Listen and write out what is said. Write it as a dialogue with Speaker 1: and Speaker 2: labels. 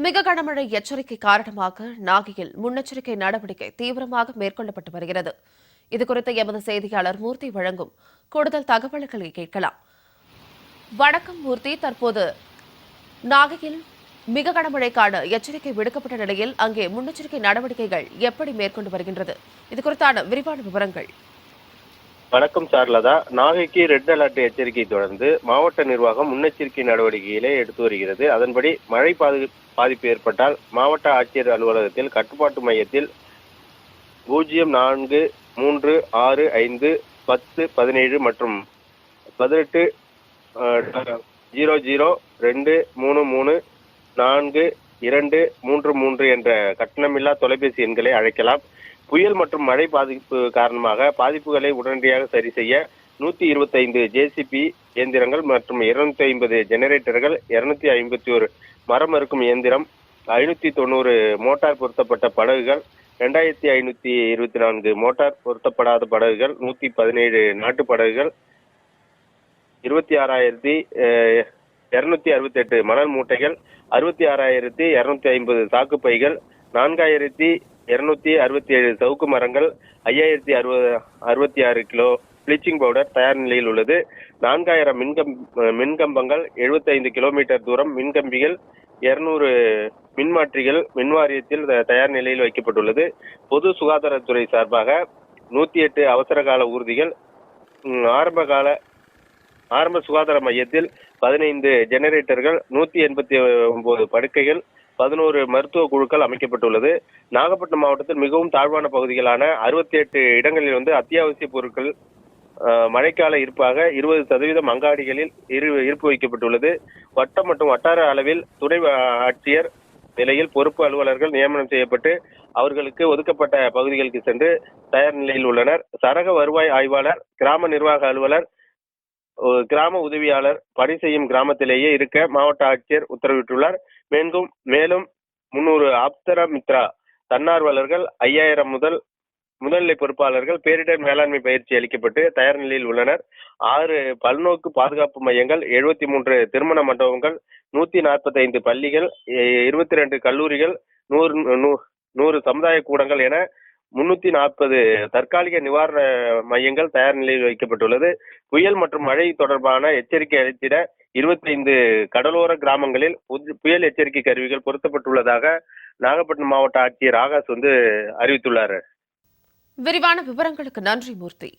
Speaker 1: மிக கனமழை எச்சரிக்கை காரணமாக நாகையில் முன்னெச்சரிக்கை நடவடிக்கை தீவிரமாக மேற்கொள்ளப்பட்டு வருகிறது. இதுகுறித்து எமது செய்தியாளர் மூர்த்தி வழங்கும் கூடுதல் தகவல்களை கேட்கலாம். வணக்கம் மூர்த்தி, தற்போது நாகையில் மிக கனமழைக்கான எச்சரிக்கை விடுக்கப்பட்ட நிலையில் அங்கே முன்னெச்சரிக்கை நடவடிக்கைகள் எப்படி மேற்கொண்டு வருகின்றது? இதுகுறித்தான விரிவான விவரங்கள்.
Speaker 2: வணக்கம் சார்லதா. நாகைக்கு ரெட் அலர்ட் எச்சரிக்கை தொடர்ந்து மாவட்ட நிர்வாகம் முன்னெச்சரிக்கை நடவடிக்கைகளை எடுத்து வருகிறது. அதன்படி மழை பாதிப்பு ஏற்பட்டால் மாவட்ட ஆட்சியர் அலுவலகத்தில் கட்டுப்பாட்டு மையத்தில் 0436551017 மற்றும் 180023342233 என்ற கட்டணமில்லா தொலைபேசி எண்களை அழைக்கலாம். புயல் மற்றும் மழை பாதிப்பு காரணமாக பாதிப்புகளை உடனடியாக சரி செய்ய 125 ஜேசிபி இயந்திரங்கள் மற்றும் 250 ஜெனரேட்டர்கள், 251 மரம் அறுக்கும் இயந்திரம், 590 மோட்டார் பொருத்தப்பட்ட படகுகள், 2524 மோட்டார் பொருத்தப்படாத படகுகள், 117 நாட்டு படகுகள், 26,268 மணல் மூட்டைகள், 66,250 சாக்கு பைகள், 4,267 சவுக்கு மரங்கள், 5,066 கிலோ பிளீச்சிங் பவுடர் தயார் நிலையில் உள்ளது. 4,000 மின்கம்பங்கள், 75 கிலோமீட்டர் தூரம் மின்கம்பிகள், 200 மின்மாற்றிகள் மின்வாரியத்தில் தயார் நிலையில் வைக்கப்பட்டுள்ளது. பொது சுகாதாரத்துறை சார்பாக 108 அவசர கால ஊர்திகள், ஆரம்ப சுகாதார மையத்தில் 15 ஜெனரேட்டர்கள், 189 படுக்கைகள், 11 மருத்துவ குழுக்கள் அமைக்கப்பட்டுள்ளது. நாகப்பட்டினம் மாவட்டத்தில் மிகவும் தாழ்வான பகுதிகளான 68 இடங்களில் அத்தியாவசிய பொருட்கள் மழைக்கால இருப்பாக 20% அங்காடிகளில் இருப்பு வைக்கப்பட்டுள்ளது. வட்டம் மற்றும் வட்டார அளவில் துணை ஆட்சியர் நிலையில் பொறுப்பு அலுவலர்கள் நியமனம் செய்யப்பட்டு அவர்களுக்கு ஒதுக்கப்பட்ட பகுதிகளுக்கு சென்று தயார் நிலையில் உள்ளனர். சரக வருவாய் ஆய்வாளர், கிராம நிர்வாக அலுவலர், கிராம உதவியாளர் பணி செய்யும் கிராமத்திலேயே இருக்க மாவட்ட ஆட்சியர் உத்தரவிட்டுள்ளார். மேலும் 300 ஆப்தர மித்ரா தன்னார்வலர்கள், 5000 முதல்நிலை பொறுப்பாளர்கள் பேரிடர் மேலாண்மை பயிற்சி அளிக்கப்பட்டு தயார் நிலையில் உள்ளனர். 6 பல்நோக்கு பாதுகாப்பு மையங்கள், 73 திருமண மண்டபங்கள், 145 பள்ளிகள், 22 கல்லூரிகள், 100 சமுதாய கூடங்கள் என 340 தற்காலிக நிவாரண மையங்கள் தயார் நிலையில் வைக்கப்பட்டுள்ளது. புயல் மற்றும் மழை தொடர்பான எச்சரிக்கை அளித்திட 25 கடலோர கிராமங்களில் புயல் எச்சரிக்கை கருவிகள் பொருத்தப்பட்டுள்ளதாக நாகப்பட்டினம் மாவட்ட ஆட்சியர் ஆகாஷ் அறிவித்துள்ளார்.
Speaker 1: விரிவான விவரங்களுக்கு நன்றி மூர்த்தி.